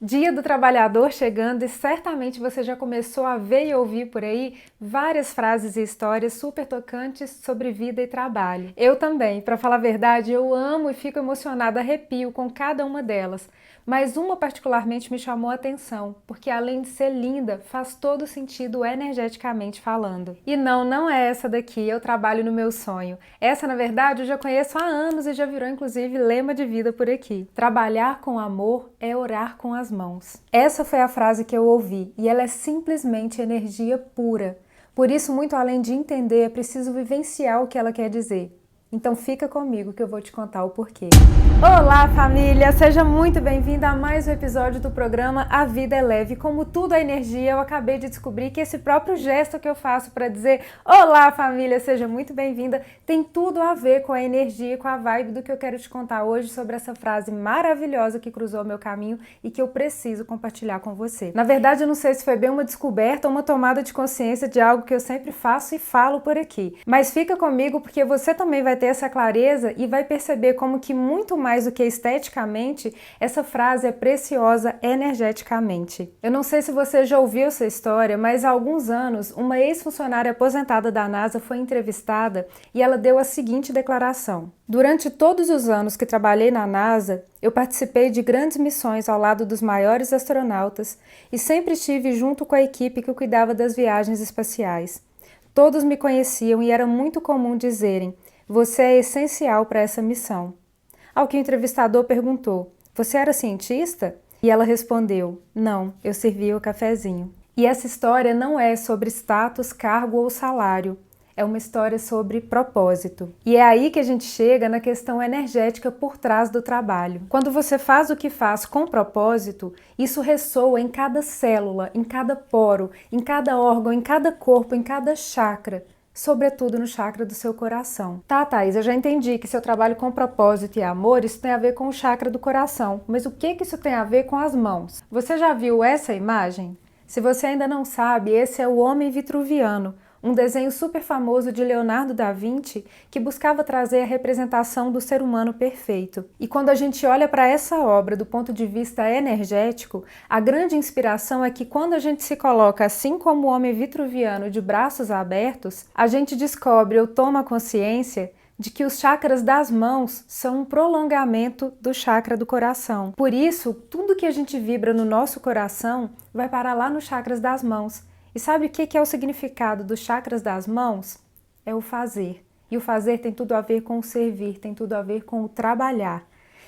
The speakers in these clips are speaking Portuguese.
Dia do Trabalhador chegando e certamente você já começou a ver e ouvir por aí várias frases e histórias super tocantes sobre vida e trabalho. Eu também, para falar a verdade, eu amo e fico emocionada, arrepio com cada uma delas. Mas uma particularmente me chamou a atenção, porque além de ser linda, faz todo sentido energeticamente falando. E não é essa daqui, eu trabalho no meu sonho. Essa, na verdade, eu já conheço há anos e já virou inclusive lema de vida por aqui. Trabalhar com amor é orar com as mãos. Essa foi a frase que eu ouvi e ela é simplesmente energia pura. Por isso, muito além de entender, é preciso vivenciar o que ela quer dizer. Então fica comigo que eu vou te contar o porquê. Olá, família! Seja muito bem-vinda a mais um episódio do programa A Vida é Leve. Como tudo é energia, eu acabei de descobrir que esse próprio gesto que eu faço para dizer olá, família, seja muito bem-vinda, tem tudo a ver com a energia e com a vibe do que eu quero te contar hoje sobre essa frase maravilhosa que cruzou o meu caminho e que eu preciso compartilhar com você. Na verdade, eu não sei se foi bem uma descoberta ou uma tomada de consciência de algo que eu sempre faço e falo por aqui. Mas fica comigo porque você também vai ter essa clareza e vai perceber como que muito mais do que esteticamente, essa frase é preciosa energeticamente. Eu não sei se você já ouviu essa história, mas há alguns anos, uma ex-funcionária aposentada da NASA foi entrevistada e ela deu a seguinte declaração: durante todos os anos que trabalhei na NASA, eu participei de grandes missões ao lado dos maiores astronautas e sempre estive junto com a equipe que cuidava das viagens espaciais. Todos me conheciam e era muito comum dizerem: você é essencial para essa missão. Ao que o entrevistador perguntou: você era cientista? E ela respondeu: não, eu servia o cafezinho. E essa história não é sobre status, cargo ou salário. É uma história sobre propósito. E é aí que a gente chega na questão energética por trás do trabalho. Quando você faz o que faz com propósito, isso ressoa em cada célula, em cada poro, em cada órgão, em cada corpo, em cada chakra. Sobretudo no chakra do seu coração. Tá, Thaís, eu já entendi que se eu trabalho com propósito e amor, isso tem a ver com o chakra do coração. Mas o que isso tem a ver com as mãos? Você já viu essa imagem? Se você ainda não sabe, esse é o Homem Vitruviano, um desenho super famoso de Leonardo da Vinci que buscava trazer a representação do ser humano perfeito. E quando a gente olha para essa obra do ponto de vista energético, a grande inspiração é que quando a gente se coloca assim como o homem vitruviano de braços abertos, a gente descobre ou toma consciência de que os chakras das mãos são um prolongamento do chakra do coração. Por isso, tudo que a gente vibra no nosso coração vai parar lá nos chakras das mãos. E sabe o que é o significado dos chakras das mãos? É o fazer. E o fazer tem tudo a ver com o servir, tem tudo a ver com o trabalhar.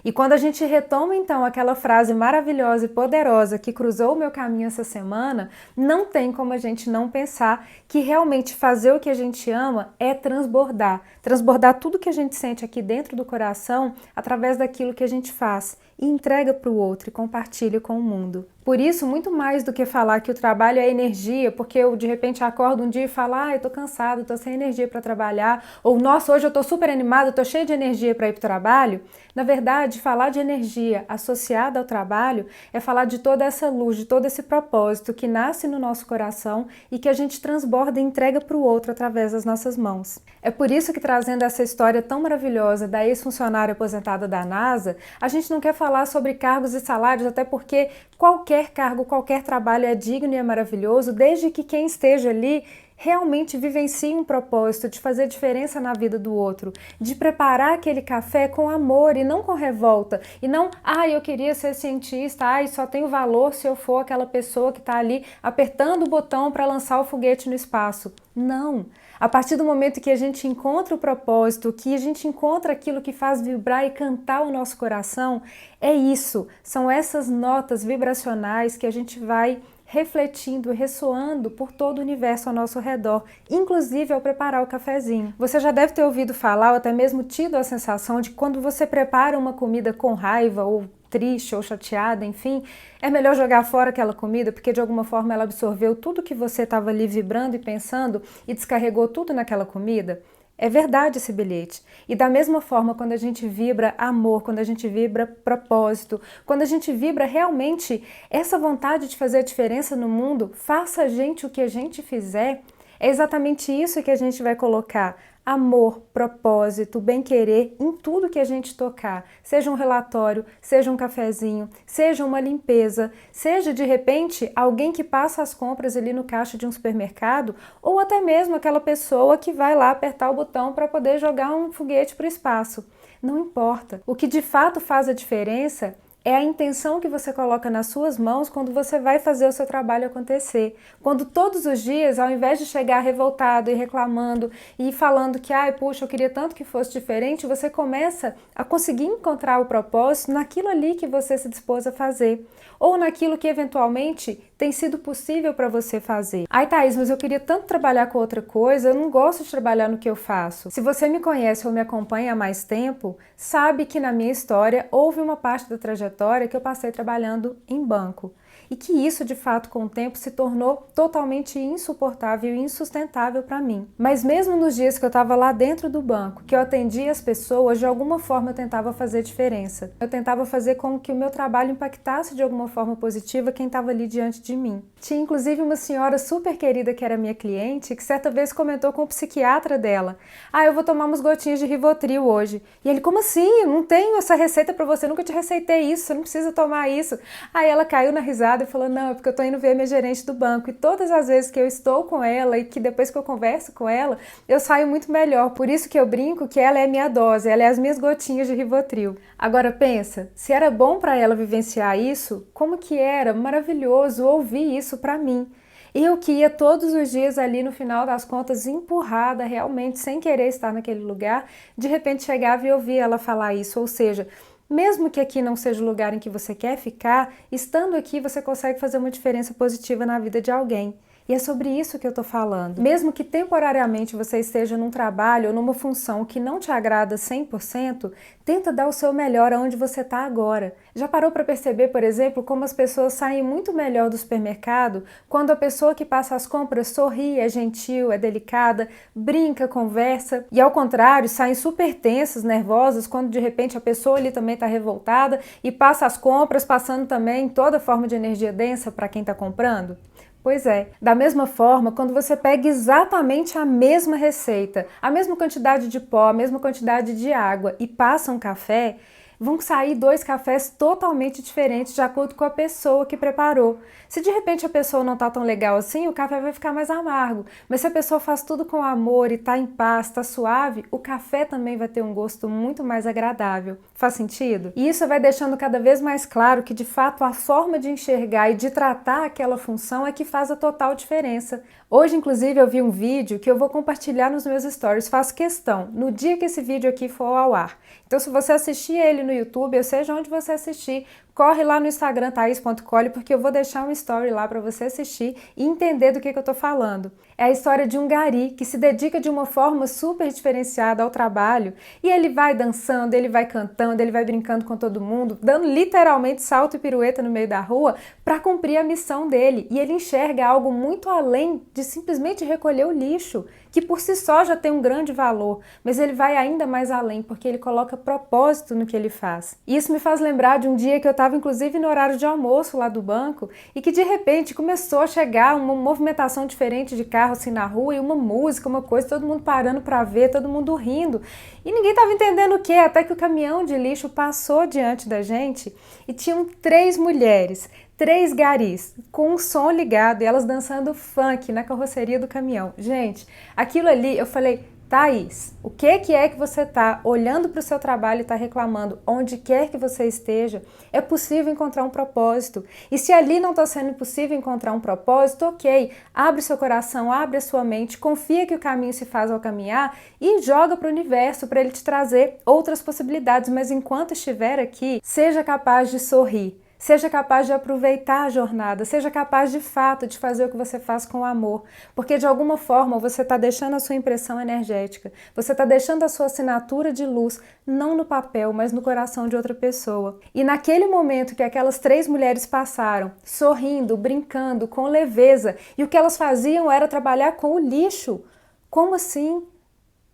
E quando a gente retoma então aquela frase maravilhosa e poderosa que cruzou o meu caminho essa semana, não tem como a gente não pensar que realmente fazer o que a gente ama é transbordar. Transbordar tudo que a gente sente aqui dentro do coração através daquilo que a gente faz e entrega para o outro e compartilha com o mundo. Por isso, muito mais do que falar que o trabalho é energia, porque eu de repente acordo um dia e falo: eu tô cansado, tô sem energia para trabalhar, ou nossa, hoje eu tô super animado, tô cheio de energia para ir para o trabalho. Na verdade, falar de energia associada ao trabalho é falar de toda essa luz, de todo esse propósito que nasce no nosso coração e que a gente transborda e entrega para o outro através das nossas mãos. É por isso que, trazendo essa história tão maravilhosa da ex-funcionária aposentada da NASA, a gente não quer falar sobre cargos e salários, até porque qualquer cargo, qualquer trabalho é digno e é maravilhoso, desde que quem esteja ali realmente vivencie um propósito de fazer diferença na vida do outro, de preparar aquele café com amor e não com revolta, e não, eu queria ser cientista, só tenho valor se eu for aquela pessoa que está ali apertando o botão para lançar o foguete no espaço. Não! A partir do momento que a gente encontra o propósito, que a gente encontra aquilo que faz vibrar e cantar o nosso coração, é isso, são essas notas vibracionais que a gente vai refletindo e ressoando por todo o universo ao nosso redor, inclusive ao preparar o cafezinho. Você já deve ter ouvido falar ou até mesmo tido a sensação de que quando você prepara uma comida com raiva ou triste ou chateada, enfim, é melhor jogar fora aquela comida porque de alguma forma ela absorveu tudo que você estava ali vibrando e pensando e descarregou tudo naquela comida. É verdade esse bilhete. E da mesma forma, quando a gente vibra amor, quando a gente vibra propósito, quando a gente vibra realmente essa vontade de fazer a diferença no mundo, faça a gente o que a gente fizer, é exatamente isso que a gente vai colocar amor, propósito, bem-querer em tudo que a gente tocar. Seja um relatório, seja um cafezinho, seja uma limpeza, seja de repente alguém que passa as compras ali no caixa de um supermercado ou até mesmo aquela pessoa que vai lá apertar o botão para poder jogar um foguete para o espaço. Não importa. O que de fato faz a diferença é a intenção que você coloca nas suas mãos quando você vai fazer o seu trabalho acontecer. Quando todos os dias, ao invés de chegar revoltado e reclamando e falando que, ai, puxa, eu queria tanto que fosse diferente, você começa a conseguir encontrar o propósito naquilo ali que você se dispôs a fazer. Ou naquilo que eventualmente tem sido possível para você fazer. Ai, Thaís, mas eu queria tanto trabalhar com outra coisa, eu não gosto de trabalhar no que eu faço. Se você me conhece ou me acompanha há mais tempo, sabe que na minha história houve uma parte da trajetória que eu passei trabalhando em banco. E que isso, de fato, com o tempo, se tornou totalmente insuportável e insustentável para mim. Mas mesmo nos dias que eu estava lá dentro do banco, que eu atendia as pessoas, de alguma forma eu tentava fazer diferença. Eu tentava fazer com que o meu trabalho impactasse de alguma forma positiva quem estava ali diante de mim. Tinha inclusive uma senhora super querida que era minha cliente, que certa vez comentou com o psiquiatra dela: ah, eu vou tomar umas gotinhas de Rivotril hoje. E ele: como assim? Eu não tenho essa receita para você, nunca te receitei isso, você não precisa tomar isso. Aí ela caiu na risada e falou: não, é porque eu tô indo ver minha gerente do banco e todas as vezes que eu estou com ela e que depois que eu converso com ela, eu saio muito melhor. Por isso que eu brinco que ela é minha dose, ela é as minhas gotinhas de Rivotril. Agora pensa, se era bom para ela vivenciar isso, como que era maravilhoso ouvir isso para mim. Eu que ia todos os dias ali no final das contas empurrada realmente sem querer estar naquele lugar, de repente chegava e ouvia ela falar isso, ou seja, mesmo que aqui não seja o lugar em que você quer ficar, estando aqui você consegue fazer uma diferença positiva na vida de alguém. E é sobre isso que eu tô falando. Mesmo que temporariamente você esteja num trabalho ou numa função que não te agrada 100%, tenta dar o seu melhor aonde você tá agora. Já parou para perceber, por exemplo, como as pessoas saem muito melhor do supermercado quando a pessoa que passa as compras sorri, é gentil, é delicada, brinca, conversa, e ao contrário, saem super tensas, nervosas quando de repente a pessoa ali também tá revoltada e passa as compras passando também toda forma de energia densa para quem tá comprando? Pois é, da mesma forma, quando você pega exatamente a mesma receita, a mesma quantidade de pó, a mesma quantidade de água e passa um café, vão sair 2 cafés totalmente diferentes de acordo com a pessoa que preparou. Se de repente a pessoa não tá tão legal assim, o café vai ficar mais amargo. Mas se a pessoa faz tudo com amor e tá em paz, tá suave, o café também vai ter um gosto muito mais agradável. Faz sentido? E isso vai deixando cada vez mais claro que de fato a forma de enxergar e de tratar aquela função é que faz a total diferença. Hoje, inclusive, eu vi um vídeo que eu vou compartilhar nos meus stories, faço questão, no dia que esse vídeo aqui for ao ar. Então, se você assistir ele no YouTube, ou seja, onde você assistir, corre lá no Instagram, thais.colli, porque eu vou deixar um story lá para você assistir e entender do que eu tô falando. É a história de um gari que se dedica de uma forma super diferenciada ao trabalho e ele vai dançando, ele vai cantando, ele vai brincando com todo mundo, dando literalmente salto e pirueta no meio da rua para cumprir a missão dele. E ele enxerga algo muito além de simplesmente recolher o lixo, que por si só já tem um grande valor, mas ele vai ainda mais além, porque ele coloca propósito no que ele faz. E isso me faz lembrar de um dia que eu estava inclusive no horário de almoço lá do banco e que de repente começou a chegar uma movimentação diferente de carro assim na rua e uma música, uma coisa, todo mundo parando para ver, todo mundo rindo e ninguém estava entendendo o que, até que o caminhão de lixo passou diante da gente e tinham 3 mulheres, 3 garis, com um som ligado e elas dançando funk na carroceria do caminhão. Gente, aquilo ali, eu falei: Thaís, o que é que você está olhando para o seu trabalho e está reclamando? Onde quer que você esteja, é possível encontrar um propósito. E se ali não está sendo possível encontrar um propósito, ok, abre seu coração, abre a sua mente, confia que o caminho se faz ao caminhar e joga para o universo para ele te trazer outras possibilidades. Mas enquanto estiver aqui, seja capaz de sorrir. Seja capaz de aproveitar a jornada, seja capaz de fato de fazer o que você faz com amor, porque de alguma forma você está deixando a sua impressão energética, você está deixando a sua assinatura de luz, não no papel, mas no coração de outra pessoa. E naquele momento que aquelas 3 mulheres passaram, sorrindo, brincando, com leveza, e o que elas faziam era trabalhar com o lixo. Como assim?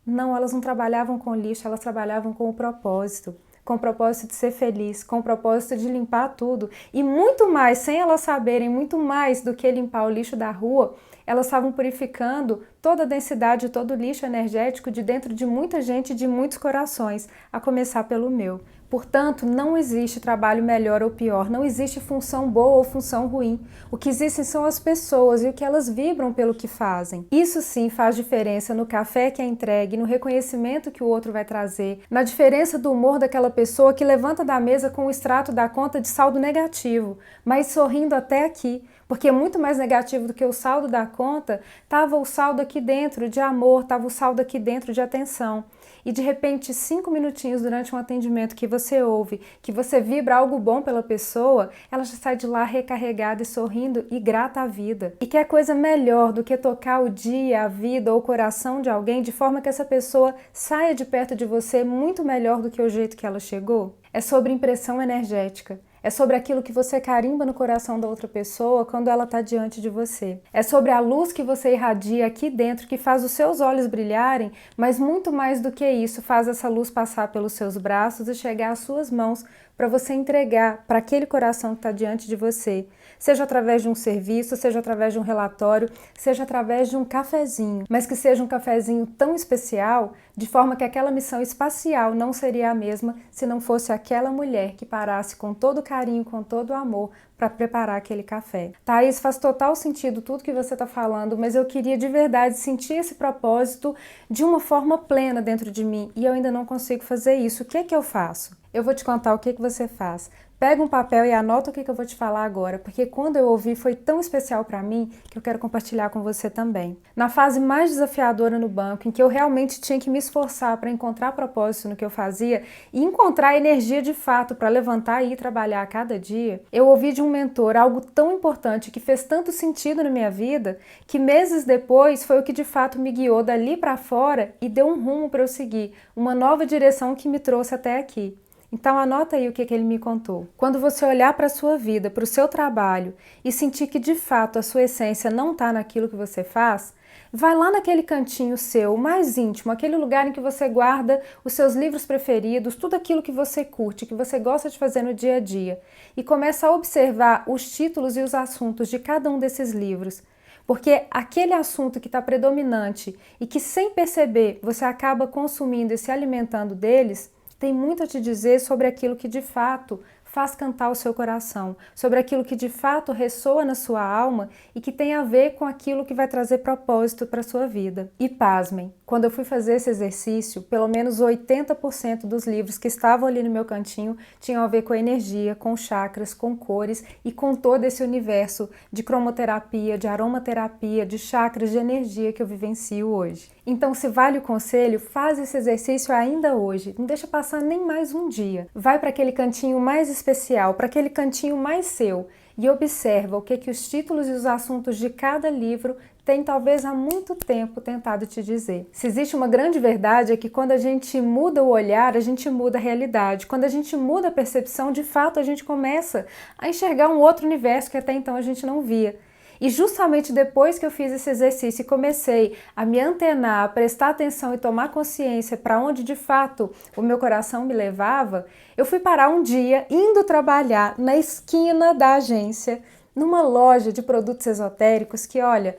Não, elas não trabalhavam com o lixo, elas trabalhavam com o propósito. com o propósito de ser feliz, com o propósito de limpar tudo. E muito mais, sem elas saberem, muito mais do que limpar o lixo da rua, elas estavam purificando toda a densidade, todo o lixo energético de dentro de muita gente, de muitos corações, a começar pelo meu. Portanto, não existe trabalho melhor ou pior, não existe função boa ou função ruim. O que existem são as pessoas e o que elas vibram pelo que fazem. Isso sim faz diferença no café que é entregue, no reconhecimento que o outro vai trazer, na diferença do humor daquela pessoa que levanta da mesa com o extrato da conta de saldo negativo, mas sorrindo até aqui. Porque muito mais negativo do que o saldo da conta, estava o saldo aqui dentro de amor, estava o saldo aqui dentro de atenção. E de repente, 5 minutinhos durante um atendimento que você ouve, que você vibra algo bom pela pessoa, ela já sai de lá recarregada e sorrindo e grata à vida. E que coisa melhor do que tocar o dia, a vida ou o coração de alguém de forma que essa pessoa saia de perto de você muito melhor do que o jeito que ela chegou? É sobre impressão energética. É sobre aquilo que você carimba no coração da outra pessoa quando ela está diante de você. É sobre a luz que você irradia aqui dentro que faz os seus olhos brilharem, mas muito mais do que isso, faz essa luz passar pelos seus braços e chegar às suas mãos para você entregar para aquele coração que está diante de você. Seja através de um serviço, seja através de um relatório, seja através de um cafezinho, mas que seja um cafezinho tão especial, de forma que aquela missão espacial não seria a mesma se não fosse aquela mulher que parasse com todo carinho, com todo amor, para preparar aquele café. Thaís, faz total sentido tudo que você está falando, mas eu queria de verdade sentir esse propósito de uma forma plena dentro de mim e eu ainda não consigo fazer isso. O que é que eu faço? Eu vou te contar o que você faz. Pega um papel e anota o que eu vou te falar agora, porque quando eu ouvi foi tão especial para mim que eu quero compartilhar com você também. Na fase mais desafiadora no banco, em que eu realmente tinha que me esforçar para encontrar propósito no que eu fazia e encontrar energia de fato para levantar e ir trabalhar a cada dia, eu ouvi de um mentor algo tão importante que fez tanto sentido na minha vida que meses depois foi o que de fato me guiou dali para fora e deu um rumo para eu seguir, uma nova direção que me trouxe até aqui. Então anota aí o que ele me contou. Quando você olhar para a sua vida, para o seu trabalho e sentir que de fato a sua essência não está naquilo que você faz, vai lá naquele cantinho seu, mais íntimo, aquele lugar em que você guarda os seus livros preferidos, tudo aquilo que você curte, que você gosta de fazer no dia a dia, e começa a observar os títulos e os assuntos de cada um desses livros. Porque aquele assunto que está predominante e que sem perceber você acaba consumindo e se alimentando deles, tem muito a te dizer sobre aquilo que de fato faz cantar o seu coração, sobre aquilo que de fato ressoa na sua alma e que tem a ver com aquilo que vai trazer propósito para a sua vida. E pasmem, quando eu fui fazer esse exercício, pelo menos 80% dos livros que estavam ali no meu cantinho tinham a ver com energia, com chakras, com cores e com todo esse universo de cromoterapia, de aromaterapia, de chakras, de energia que eu vivencio hoje. Então, se vale o conselho, faz esse exercício ainda hoje. Não deixa passar nem mais um dia. Vai para aquele cantinho mais especial, para aquele cantinho mais seu e observa o que os títulos e os assuntos de cada livro têm talvez há muito tempo tentado te dizer. Se existe uma grande verdade é que quando a gente muda o olhar, a gente muda a realidade. Quando a gente muda a percepção, de fato a gente começa a enxergar um outro universo que até então a gente não via. E justamente depois que eu fiz esse exercício e comecei a me antenar, a prestar atenção e tomar consciência para onde de fato o meu coração me levava, eu fui parar um dia indo trabalhar na esquina da agência, numa loja de produtos esotéricos que, olha,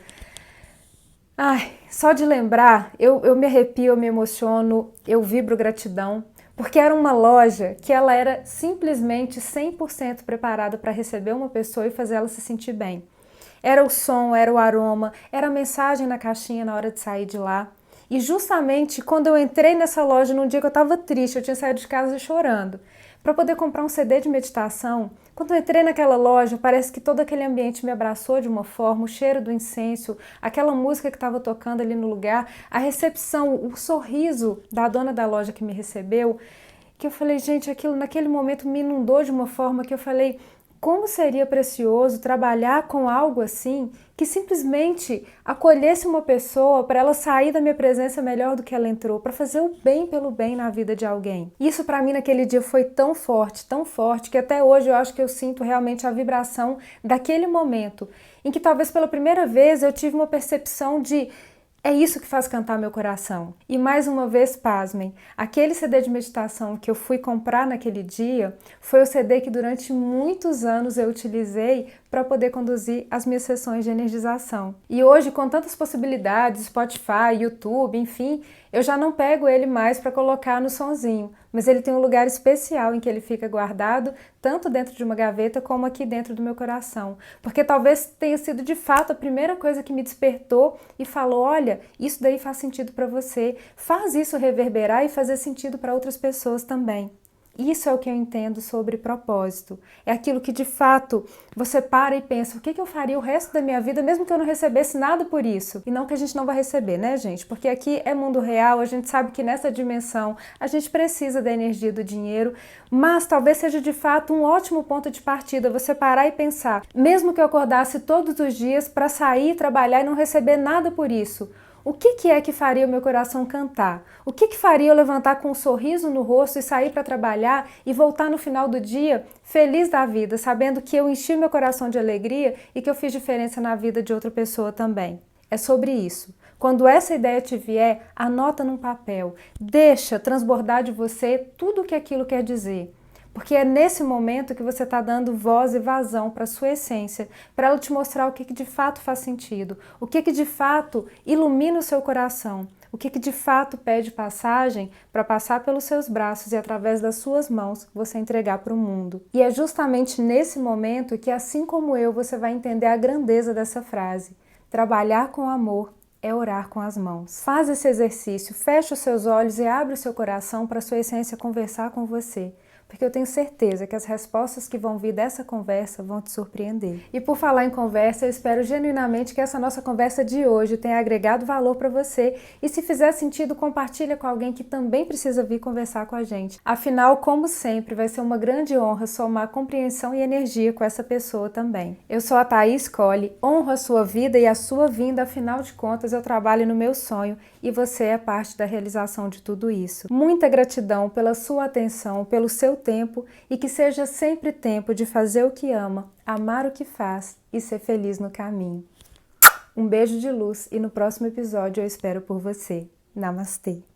só de lembrar eu me arrepio, eu me emociono, eu vibro gratidão. Porque era uma loja que ela era simplesmente 100% preparada para receber uma pessoa e fazer ela se sentir bem. Era o som, era o aroma, era a mensagem na caixinha na hora de sair de lá. E justamente quando eu entrei nessa loja, num dia que eu estava triste, eu tinha saído de casa chorando, para poder comprar um CD de meditação, quando eu entrei naquela loja, parece que todo aquele ambiente me abraçou de uma forma, o cheiro do incenso, aquela música que estava tocando ali no lugar, a recepção, o sorriso da dona da loja que me recebeu, que eu falei, gente, aquilo naquele momento me inundou de uma forma que eu falei, como seria precioso trabalhar com algo assim que simplesmente acolhesse uma pessoa para ela sair da minha presença melhor do que ela entrou, para fazer o bem pelo bem na vida de alguém. Isso para mim naquele dia foi tão forte, que até hoje eu acho que eu sinto realmente a vibração daquele momento, em que talvez pela primeira vez eu tive uma percepção de É isso que faz cantar meu coração. E mais uma vez, pasmem, aquele CD de meditação que eu fui comprar naquele dia foi o CD que durante muitos anos eu utilizei para poder conduzir as minhas sessões de energização. E hoje, com tantas possibilidades, Spotify, YouTube, enfim, eu já não pego ele mais para colocar no sonzinho, mas ele tem um lugar especial em que ele fica guardado, tanto dentro de uma gaveta como aqui dentro do meu coração. Porque talvez tenha sido de fato a primeira coisa que me despertou e falou: olha, isso daí faz sentido para você, faz isso reverberar e fazer sentido para outras pessoas também. Isso é o que eu entendo sobre propósito. É aquilo que de fato você para e pensa: o que eu faria o resto da minha vida mesmo que eu não recebesse nada por isso? E não que a gente não vai receber, né, gente? Porque aqui é mundo real, a gente sabe que nessa dimensão a gente precisa da energia do dinheiro, mas talvez seja de fato um ótimo ponto de partida você parar e pensar: mesmo que eu acordasse todos os dias para sair, trabalhar e não receber nada por isso, o que é que faria o meu coração cantar? O que faria eu levantar com um sorriso no rosto e sair para trabalhar e voltar no final do dia feliz da vida, sabendo que eu enchi meu coração de alegria e que eu fiz diferença na vida de outra pessoa também? É sobre isso. Quando essa ideia te vier, anota num papel. Deixa transbordar de você tudo o que aquilo quer dizer. Porque é nesse momento que você está dando voz e vazão para a sua essência, para ela te mostrar o que de fato faz sentido, o que de fato ilumina o seu coração, o que de fato pede passagem para passar pelos seus braços e através das suas mãos você entregar para o mundo. E é justamente nesse momento que, assim como eu, você vai entender a grandeza dessa frase. Trabalhar com amor é orar com as mãos. Faz esse exercício, fecha os seus olhos e abre o seu coração para a sua essência conversar com você. Porque eu tenho certeza que as respostas que vão vir dessa conversa vão te surpreender. E por falar em conversa, eu espero genuinamente que essa nossa conversa de hoje tenha agregado valor para você e, se fizer sentido, compartilha com alguém que também precisa vir conversar com a gente. Afinal, como sempre, vai ser uma grande honra somar compreensão e energia com essa pessoa também. Eu sou a Thaís Colli, honro a sua vida e a sua vinda, afinal de contas eu trabalho no meu sonho e você é parte da realização de tudo isso. Muita gratidão pela sua atenção, pelo seu tempo, e que seja sempre tempo de fazer o que ama, amar o que faz e ser feliz no caminho. Um beijo de luz e no próximo episódio eu espero por você. Namastê!